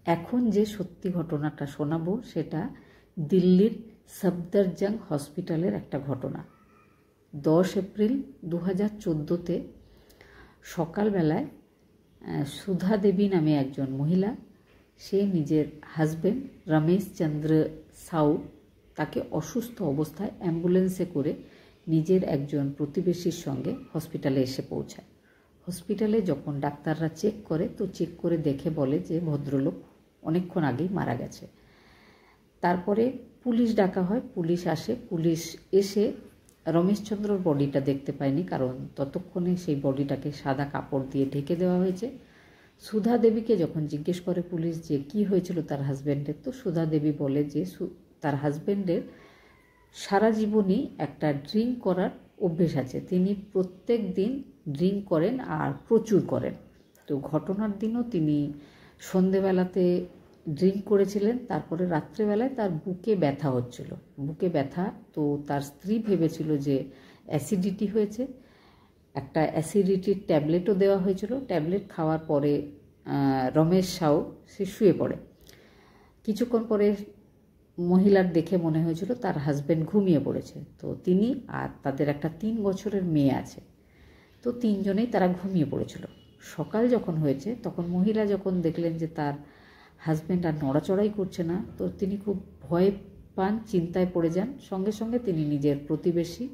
এখন যে সত্যি ঘটনাটা শোনাবো সেটা দিল্লির সফদরজং হসপিটালের একটা ঘটনা। 10 এপ্রিল 2014-তে সকালবেলায় সুধা দেবী নামে একজন মহিলা, সে নিজের হাজব্যান্ড রমেশ চন্দ্র সাউ তাকে অসুস্থ অবস্থায় অ্যাম্বুলেন্সে করে নিজের একজন প্রতিবেশীর সঙ্গে হসপিটালে এসে পৌঁছায়। হসপিটালে যখন ডাক্তাররা চেক করে, তো চেক করে দেখে বলে যে ভদ্রলোক অনেকক্ষণ আগেই মারা গেছে। তারপরে পুলিশ ডাকা হয়, পুলিশ আসে। পুলিশ এসে রমেশচন্দ্রর বডিটা দেখতে পায়নি, কারণ ততক্ষণে সেই বডিটাকে সাদা কাপড় দিয়ে ঢেকে দেওয়া হয়েছে। সুধা দেবীকে যখন জিজ্ঞেস করে পুলিশ যে কি হয়েছিল তার হাজব্যান্ডের, তো সুধা দেবী বলে যে তার হাজব্যান্ডের সারা জীবনই একটা ড্রিঙ্ক করার অভ্যেস আছে, তিনি প্রত্যেক দিন ড্রিঙ্ক করেন আর প্রচুর করেন। তো ঘটনার দিনও তিনি সন্ধেবেলাতে ড্রিঙ্ক করেছিলেন, তারপরে রাত্রেবেলায় তার বুকে ব্যথা হচ্ছিল, বুকে ব্যথা। তো তার স্ত্রী ভেবেছিল যে অ্যাসিডিটি হয়েছে, একটা অ্যাসিডিটির ট্যাবলেটও দেওয়া হয়েছিল। ট্যাবলেট খাওয়ার পরে রমেশ সাউ সে শুয়ে পড়ে। কিছুক্ষণ পরে মহিলার দেখে মনে হয়েছিল তার হাজব্যান্ড ঘুমিয়ে পড়েছে। তো তিনি আর তাদের একটা 3 বছরের মেয়ে আছে, তো তিনজনেই তারা ঘুমিয়ে পড়েছিল। সকাল যখন হয়েছে তখন মহিলা যখন দেখলেন যে তার হাজব্যান্ড আর নড়াচড়াই করছে না, তো তিনি খুব ভয় পান, চিন্তায় পড়ে যান। সঙ্গে সঙ্গে তিনি নিজের প্রতিবেশী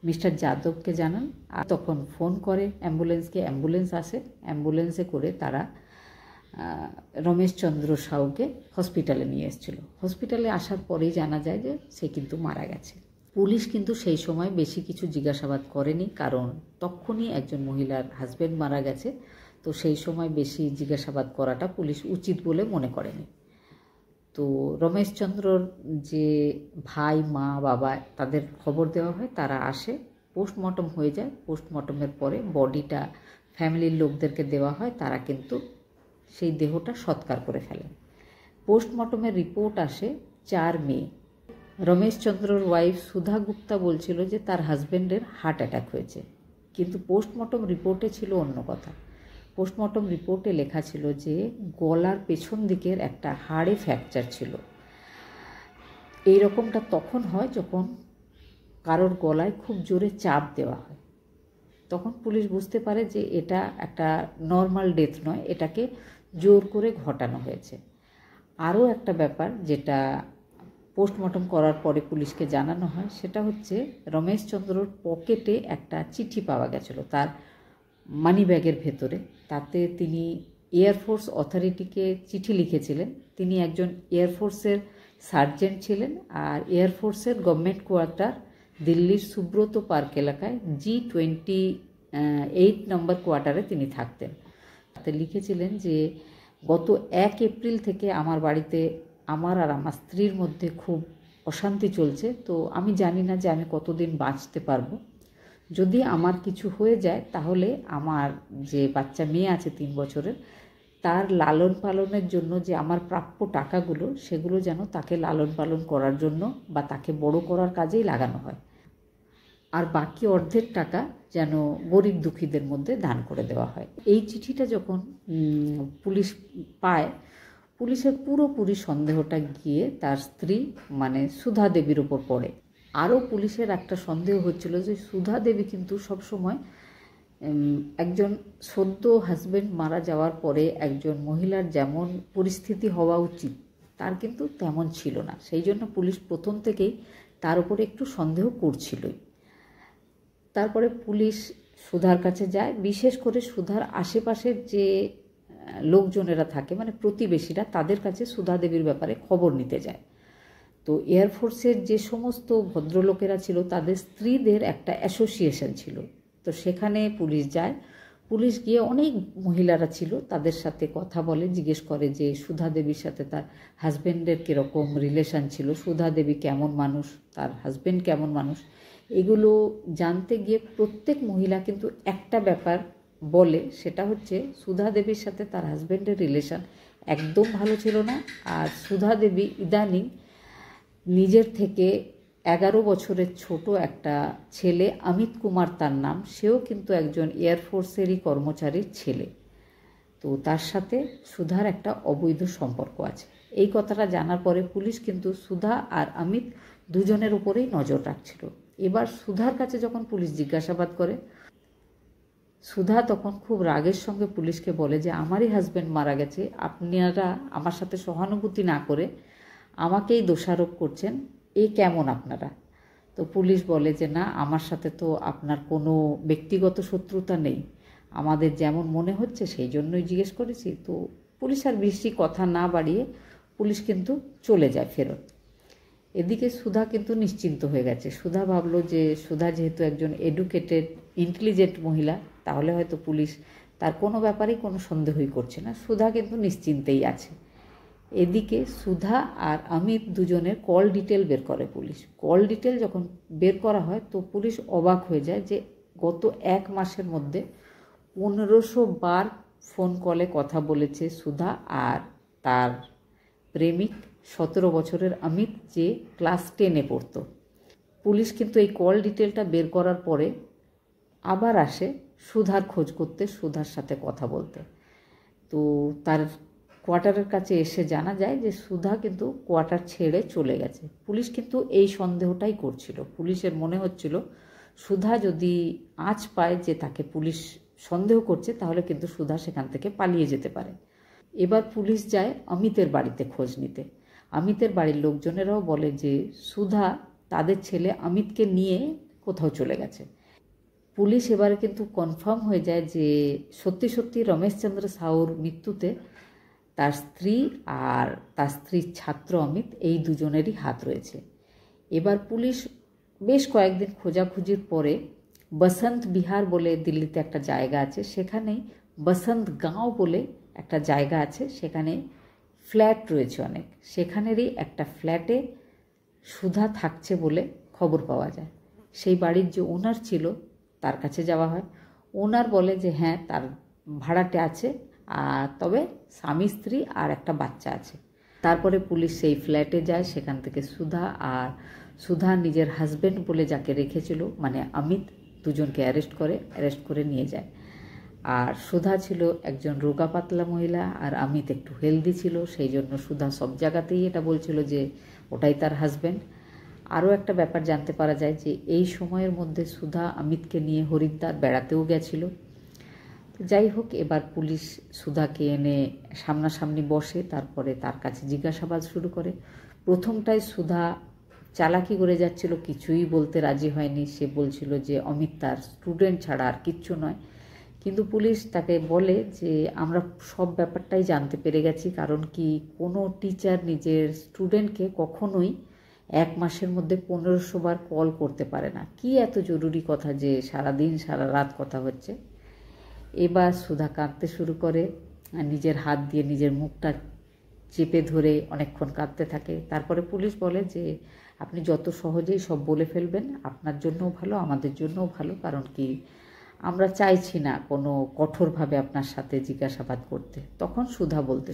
মিস্টার যাদবকে জানান, আর তখন ফোন করে অ্যাম্বুলেন্সকে। অ্যাম্বুলেন্স আসে, অ্যাম্বুলেন্সে করে তারা রমেশচন্দ্র সাউকে হসপিটালে নিয়ে এসেছিল। হসপিটালে আসার পরেই জানা যায় যে সে কিন্তু মারা গেছে। পুলিশ কিন্তু সেই সময় বেশি কিছু জিজ্ঞাসাবাদ করেনি, কারণ তখনই একজন মহিলার হাজব্যান্ড মারা গেছে, তো সেই সময় বেশি জিজ্ঞাসাবাদ করাটা পুলিশ উচিত বলে মনে করেনি। তো রমেশচন্দ্রর যে ভাই, মা, বাবা, তাদের খবর দেওয়া হয়, তারা আসে, পোস্টমর্টম হয়ে যায়। পোস্টমর্টমের পরে বডিটা ফ্যামিলির লোকদেরকে দেওয়া হয়, তারা কিন্তু সেই দেহটা সৎকার করে ফেলেন। পোস্টমর্টমের রিপোর্ট আসে 4 মে। রমেশচন্দ্রর ওয়াইফ সুধা গুপ্তা বলছিল যে তার হাজব্যান্ডের হার্ট অ্যাটাক হয়েছে, কিন্তু পোস্টমর্টম রিপোর্টে ছিল অন্য কথা। পোস্টমর্টম রিপোর্টে লেখা ছিল যে গলার পেছন দিকের একটা হাড়ে ফ্র্যাকচার ছিল। এই রকমটা তখন হয় যখন কারোর গলায় খুব জোরে চাপ দেওয়া হয়, তখন পুলিশ বুঝতে পারে যে এটা একটা নর্মাল ডেথ নয়, এটাকে জোর করে ঘটানো হয়েছে। আরও একটা ব্যাপার যেটা পোস্টমর্টম করার পরে পুলিশকে জানানো হয়, সেটা হচ্ছে রমেশচন্দ্রর পকেটে একটা চিঠি পাওয়া গেছিল তার মানি ব্যাগের ভেতরে। তাতে তিনি এয়ারফোর্স অথরিটিকে চিঠি লিখেছিলেন। তিনি একজন এয়ারফোর্সের সার্জেন্ট ছিলেন, আর এয়ারফোর্সের গভর্নমেন্ট কোয়ার্টার দিল্লির সুব্রত পার্ক এলাকায় G28 নম্বর কোয়ার্টারে তিনি থাকতেন। তাতে লিখেছিলেন যে গত 1 এপ্রিল থেকে আমার বাড়িতে আমার আর আমার স্ত্রীর মধ্যে খুব অশান্তি চলছে, তো আমি জানি না যে আমি কতদিন বাঁচতে পারবো। যদি আমার কিছু হয়ে যায় তাহলে আমার যে বাচ্চা মেয়ে আছে 3 বছরের, তার লালন পালনের জন্য যে আমার প্রাপ্য টাকাগুলো, সেগুলো যেন তাকে লালন পালন করার জন্য বা তাকে বড় করার কাজেই লাগানো হয়, আর বাকি অর্ধেক টাকা যেন গরিব দুঃখীদের মধ্যে দান করে দেওয়া হয়। এই চিঠিটা যখন পুলিশ পায়, পুলিশের পুরোপুরি সন্দেহটা গিয়ে তার স্ত্রী মানে সুধা দেবীর উপর পড়ে। আরও পুলিশের একটা সন্দেহ হচ্ছিল যে সুধা দেবী কিন্তু সবসময় একজন সদ্য হাজব্যান্ড মারা যাওয়ার পরে একজন মহিলার যেমন পরিস্থিতি হওয়া উচিত তার কিন্তু তেমন ছিল না, সেই জন্য পুলিশ প্রথম থেকেই তার উপরে একটু সন্দেহ করছিলই। তারপরে পুলিশ সুধার কাছে যায়, বিশেষ করে সুধার আশেপাশের যে লোকজনেরা থাকে মানে প্রতিবেশীরা, তাদের কাছে সুধা দেবীর ব্যাপারে খবর নিতে যায়। তো এয়ারফোর্সের যে সমস্ত ভদ্রলোকেরা ছিল তাদের স্ত্রীদের একটা অ্যাসোসিয়েশন ছিল, তো সেখানে পুলিশ যায়। পুলিশ গিয়ে অনেক মহিলারা ছিল, তাদের সাথে কথা বলে, জিজ্ঞেস করে যে সুধা দেবীর সাথে তার হাজব্যান্ডের কীরকম রিলেশান ছিল, সুধা দেবী কেমন মানুষ, তার হাজব্যান্ড কেমন মানুষ। এগুলো জানতে গিয়ে প্রত্যেক মহিলা কিন্তু একটা ব্যাপার বলে, সেটা হচ্ছে সুধা দেবীর সাথে তার হাজব্যান্ডের রিলেশান একদম ভালো ছিল না। আর সুধা দেবী ইদানিং নিজের থেকে 11 বছরের ছোট একটা ছেলে, অমিত কুমার তার নাম, সেও কিন্তু একজন এয়ারফোর্সেরই কর্মচারীর ছেলে। তো তার সাথে সুধার একটা অবৈধ সম্পর্ক আছে। এই কথাটা জানার পরে পুলিশ কিন্তু সুধা আর অমিত দুজনের উপরেই নজর রাখছিল। এবার সুধার কাছে যখন পুলিশ জিজ্ঞাসাবাদ করে, সুধা তখন খুব রাগের সঙ্গে পুলিশকে বলে যে আমারই হাজব্যান্ড মারা গেছে, আপনারা আমার সাথে সহানুভূতি না করে আমাকেই দোষারোপ করছেন, এ কেমন আপনারা? তো পুলিশ বলে যে না, আমার সাথে তো আপনার কোনো ব্যক্তিগত শত্রুতা নেই, আমাদের যেমন মনে হচ্ছে সেই জন্যই জিজ্ঞেস করেছি। তো পুলিশ আর বেশি কথা না বাড়িয়ে পুলিশ কিন্তু চলে যায় ফেরত। এদিকে সুধা কিন্তু নিশ্চিন্ত হয়ে গেছে। সুধা ভাবলো যে সুধা যেহেতু একজন এডুকেটেড ইন্টেলিজেন্ট মহিলা, তাহলে হয়তো পুলিশ তার কোনো ব্যাপারেই কোনো সন্দেহই করছে না, সুধা কিন্তু নিশ্চিন্তেই আছে। এদিকে সুধা আর অমিত দুজনের কল ডিটেল বের করে পুলিশ। কল ডিটেল যখন বের করা হয় তো পুলিশ অবাক হয়ে যায় যে গত 1 মাসের মধ্যে 1500 বার ফোন কলে কথা বলেছে সুধা আর তার প্রেমিক 17 বছরের অমিত, যে ক্লাস 10-এ পড়তো। পুলিশ কিন্তু এই কল ডিটেলটা বের করার পরে আবার আসে সুধার খোঁজ করতে, সুধার সাথে কথা বলতে। তো তার কোয়ার্টারের কাছে এসে জানা যায় যে সুধা কিন্তু কোয়ার্টার ছেড়ে চলে গেছে। পুলিশ কিন্তু এই সন্দেহটাই করছিল। পুলিশের মনে হচ্ছিল সুধা যদি আঁচ পায় যে তাকে পুলিশ সন্দেহ করছে, তাহলে কিন্তু সুধা সেখান থেকে পালিয়ে যেতে পারে। এবার পুলিশ যায় অমিতের বাড়িতে খোঁজ নিতে। অমিতের বাড়ির লোকজনেরাও বলে যে সুধা তাদের ছেলে অমিতকে নিয়ে কোথাও চলে গেছে। পুলিশ এবারে কিন্তু কনফার্ম হয়ে যায় যে সত্যি সত্যি রমেশচন্দ্র সাউর মৃত্যুতে তার স্ত্রী আর তার স্ত্রীর ছাত্র অমিত, এই দুজনেরই হাত রয়েছে। এবার পুলিশ বেশ কয়েকদিন খোঁজাখুঁজির পরে বসন্ত বিহার বলে দিল্লিতে একটা জায়গা আছে, সেখানেই বসন্ত গাঁও বলে একটা জায়গা আছে, সেখানে ফ্ল্যাট রয়েছে অনেক। সেখানেরই একটা ফ্ল্যাটে সুধা থাকছে বলে খবর পাওয়া যায়। সেই বাড়ির যে ওনার ছিল তার কাছে যাওয়া হয়। ওনার বলে যে হ্যাঁ, তার ভাড়াটে আছে, আর তবে স্বামী স্ত্রী আর একটা বাচ্চা আছে। তারপরে পুলিশ সেই ফ্ল্যাটে যায়, সেখান থেকে সুধা আর সুধা নিজের হাজব্যান্ড বলে যাকে রেখেছিল মানে অমিত, দুজনকে অ্যারেস্ট করে নিয়ে যায়। আর সুধা ছিল একজন রোগা পাতলা মহিলা আর অমিত একটু হেলদি ছিল, সেই জন্য সুধা সব জায়গাতেই এটা বলছিল যে ওটাই তার হাজব্যান্ড। আরও একটা ব্যাপার জানতে পারা যায় যে এই সময়ের মধ্যে সুধা অমিতকে নিয়ে হরিদ্বার বেড়াতেও গেছিল। যাই হোক, এবার পুলিশ সুধাকে এনে সামনাসামনি বসে, তারপরে তার কাছে জিজ্ঞাসাবাদ শুরু করে। প্রথমটায় সুধা চালাকি করে যাচ্ছিল, কিছুই বলতে রাজি হয়নি। সে বলছিল যে অমিত তার স্টুডেন্ট ছাড়া আর কিচ্ছু নয়। কিন্তু পুলিশ তাকে বলে যে আমরা সব ব্যাপারটাই জানতে পেরে গেছি, কারণ কি কোনো টিচার নিজের স্টুডেন্টকে কখনোই 1 মাসের মধ্যে 1500 বার কল করতে পারে না। কি এত জরুরি কথা যে সারাদিন সারা রাত কথা হচ্ছে? এবার সুধা কাঁদতে শুরু করে, নিজের হাত দিয়ে নিজের মুখটা চেপে ধরে অনেকক্ষণ কাঁদতে থাকে। তারপরে পুলিশ বলে যে আপনি যত সহজেই সব বলে ফেলবেন, আপনার জন্যও ভালো, আমাদের জন্যও ভালো, কারণ কি আমরা চাইছি না কোনো কঠোরভাবে আপনার সাথে জিজ্ঞাসাবাদ করতে। তখন সুধা বলতে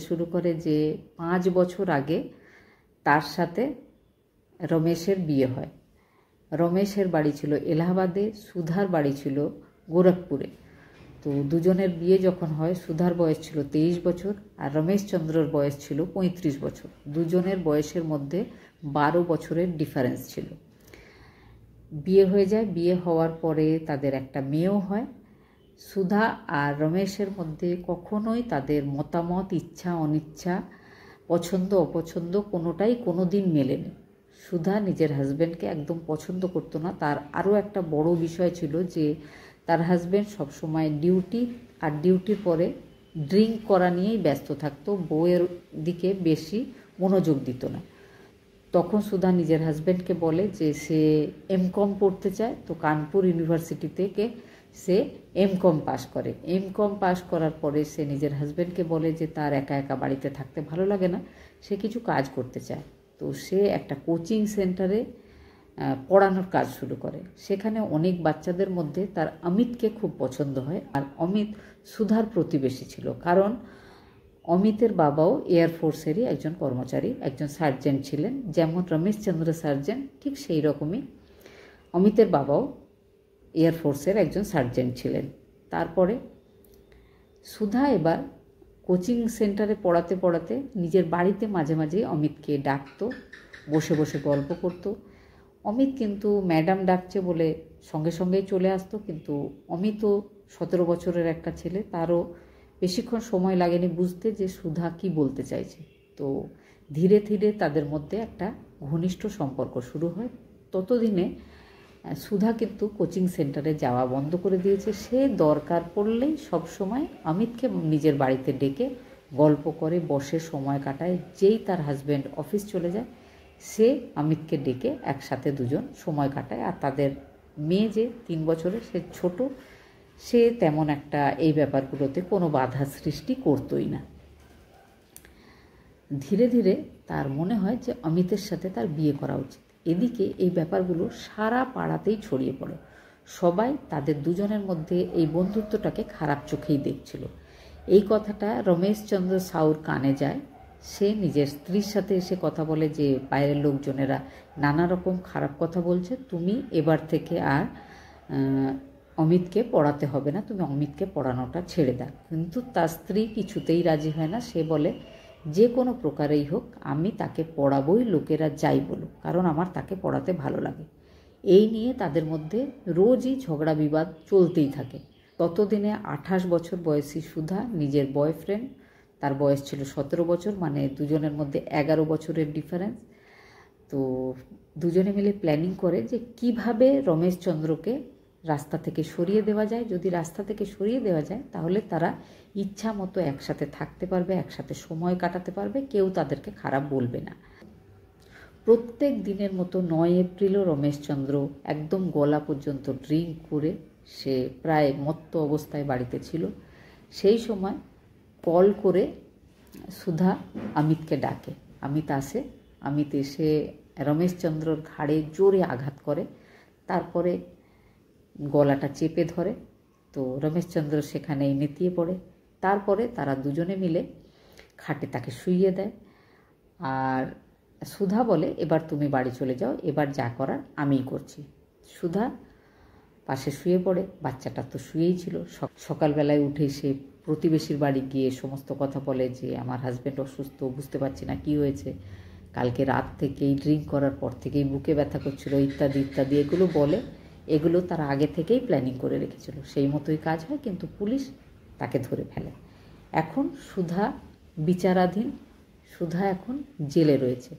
শুরু করে যে 5 বছর আগে তার সাথে রমেশের বিয়ে হয়। রমেশের বাড়ি ছিল এলাহাবাদে, সুধার বাড়ি ছিল গোরখপুরে। তো দুজনের বিয়ে যখন হয়, সুধার বয়স ছিল 23 বছর আর রমেশচন্দ্রর বয়স ছিল 35 বছর। দুজনের বয়সের মধ্যে 12 বছরের ডিফারেন্স ছিল। বিয়ে হয়ে যায়। বিয়ে হওয়ার পরে তাদের একটা মেয়েও হয়। সুধা আর রমেশের মধ্যে কখনোই তাদের মতামত, ইচ্ছা অনিচ্ছা, পছন্দ অপছন্দ কোনোটাই কোনো দিন মেলেনি। সুধা নিজের হাজব্যান্ডকে একদম পছন্দ করতো না। তার আরও একটা বড় বিষয় ছিল যে তার হাজব্যান্ড সবসময় ডিউটি আর ডিউটির পরে ড্রিঙ্ক করা নিয়েই ব্যস্ত থাকতো, বউয়ের দিকে বেশি মনোযোগ দিত না। তখন সুধা নিজের হাজব্যান্ডকে বলে যে সে এমকম পড়তে চায়। তো কানপুর ইউনিভার্সিটি থেকে সে এমকম পাস করে। এমকম পাস করার পরে সে নিজের হাজব্যান্ডকে বলে যে তার একা একা বাড়িতে থাকতে ভালো লাগে না, সে কিছু কাজ করতে চায়। তো সে একটা কোচিং সেন্টারে পড়ানোর কাজ শুরু করে। সেখানে অনেক বাচ্চাদের মধ্যে তার অমিতকে খুব পছন্দ হয়। আর অমিত সুধার প্রতিবেশী ছিল, কারণ অমিতের বাবাও এয়ারফোর্সেরই একজন কর্মচারী, একজন সার্জেন্ট ছিলেন। যেমন রমেশচন্দ্র সার্জেন্ট, ঠিক সেই রকমই অমিতের বাবাও এয়ারফোর্সের একজন সার্জেন্ট ছিলেন। তারপরে সুধা এবার কোচিং সেন্টারে পড়াতে পড়াতে নিজের বাড়িতে মাঝে মাঝে অমিতকে ডাকতো, বসে বসে গল্প করতো। অমিত কিন্তু ম্যাডাম ডাকছে বলে সঙ্গে সঙ্গেই চলে আসতো, কিন্তু অমিতও 17 বছরের একটা ছেলে, তারও বেশিক্ষণ সময় লাগেনি বুঝতে যে সুধা কি বলতে চাইছে। তো ধীরে ধীরে তাদের মধ্যে একটা ঘনিষ্ঠ সম্পর্ক শুরু হয়। ততদিনে সুধা কিন্তু কোচিং সেন্টারে যাওয়া বন্ধ করে দিয়েছে। সে দরকার পড়লেই সবসময় অমিতকে নিজের বাড়িতে ডেকে গল্প করে, বসে সময় কাটায়। যেই তার হাজব্যান্ড অফিস চলে যায়, সে অমিতকে ডেকে একসাথে দুজন সময় কাটায়। আর তাদের মেয়ে যে 3 বছরের, সে ছোট, সে তেমন একটা এই ব্যাপারগুলোতে কোনো বাধা সৃষ্টি করতোই না। ধীরে ধীরে তার মনে হয় যে অমিতের সাথে তার বিয়ে করা উচিত। এদিকে এই ব্যাপারগুলো সারা পাড়াতেই ছড়িয়ে পড়ে। সবাই তাদের দুজনের মধ্যে এই বন্ধুত্বটাকে খারাপ চোখেই দেখছিল। এই কথাটা রমেশচন্দ্র সাউর কানে যায়। সে নিজের স্ত্রীর সাথে এসে কথা বলে যে বাইরের লোকজনেরা নানা রকম খারাপ কথা বলছে, তুমি এবার থেকে আর অমিতকে পড়াতে হবে না, তুমি অমিতকে পড়ানোটা ছেড়ে দাও। কিন্তু তার স্ত্রী কিছুতেই রাজি হয় না। সে বলে যে কোনো প্রকারেই হোক আমি তাকে পড়াবই, লোকেরা যাই বলুক, কারণ আমার তাকে পড়াতে ভালো লাগে। এই নিয়ে তাদের মধ্যে রোজই ঝগড়া বিবাদ চলতেই থাকে। ততদিনে 28 বছর বয়সী সুধা নিজের বয়ফ্রেন্ড, তার বয়স ছিল 17 বছর, মানে দুজনের মধ্যে 11 বছরের ডিফারেন্স। তো দুজনে মিলে প্ল্যানিং করে যে কিভাবে রমেশচন্দ্রকে রাস্তা থেকে সরিয়ে দেওয়া যায়। যদি রাস্তা থেকে সরিয়ে দেওয়া যায় তাহলে তারা ইচ্ছা মতো একসাথে থাকতে পারবে, একসাথে সময় কাটাতে পারবে, কেউ তাদেরকে খারাপ বলবে না। প্রত্যেক দিনের মতো 9 এপ্রিলও রমেশচন্দ্র একদম গলা পর্যন্ত ড্রিঙ্ক করে সে প্রায় মত্ত অবস্থায় বাড়িতে ছিল। সেই সময় কল করে সুধা অমিতকে ডাকে। অমিত আসে। অমিত এসে রমেশচন্দ্রর ঘাড়ে জোরে আঘাত করে, তারপরে গলাটা চেপে ধরে। তো রমেশচন্দ্র সেখানেই নেতিয়ে পড়ে। তারপরে তারা দুজনে মিলে খাটে তাকে শুইয়ে দেয়। আর সুধা বলে এবার তুমি বাড়ি চলে যাও, এবার যা করার আমিই করছি। সুধা পাশে শুয়ে পড়ে। বাচ্চাটা তো শুয়েই ছিল। সকালবেলায় উঠেই সে প্রতিবেশীর বাড়ি গিয়ে সমস্ত কথা বলে যে আমার হাজব্যান্ড অসুস্থ, বুঝতে পারছি না কি হয়েছে, কালকে রাত থেকেই ড্রিঙ্ক করার পর থেকেই বুকে ব্যথা করছিল, ইত্যাদি ইত্যাদি এগুলো বলে। এগুলো তারা আগে থেকেই প্ল্যানিং করে রেখেছিল। সেই মতোই কাজ হয়, কিন্তু পুলিশ তাকে ধরে ফেলে। এখন সুধা বিচারাধীন। সুধা এখন জেলে রয়েছে।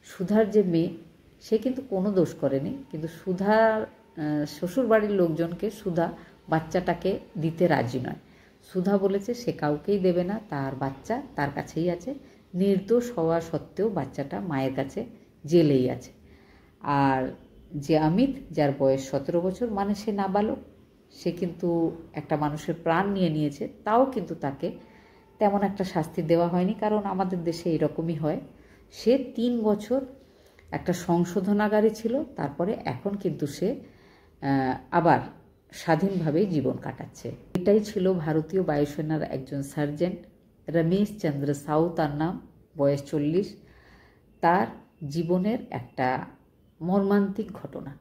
সুধার যে মেয়ে, সে কিন্তু কোনো দোষ করেনি, কিন্তু সুধার শ্বশুরবাড়ির লোকজনকে সুধা বাচ্চাটাকে দিতে রাজি নয়। সুধা বলেছে সে কাউকেই দেবে না, তার বাচ্চা তার কাছেই আছে। নির্দোষ হওয়া সত্ত্বেও বাচ্চাটা মায়ের কাছে জেলেই আছে। আর যে অমিত, যার বয়স 17 বছর, মানে সে নাবালক, সে কিন্তু একটা মানুষের প্রাণ নিয়েছে, তাও কিন্তু তাকে তেমন একটা শাস্তি দেওয়া হয়নি, কারণ আমাদের দেশে এরকমই হয়। সে 3 বছর একটা সংশোধনাগারে ছিল, তারপরে এখন কিন্তু সে আবার স্বাধীনভাবেই জীবন কাটাচ্ছে। এটাই ছিল ভারতীয় বায়ুসেনার একজন সার্জেন্ট রমেশচন্দ্র সাউ, তার নাম, বয়স 40। তার জীবনের একটা মর্মান্তিক ঘটনা।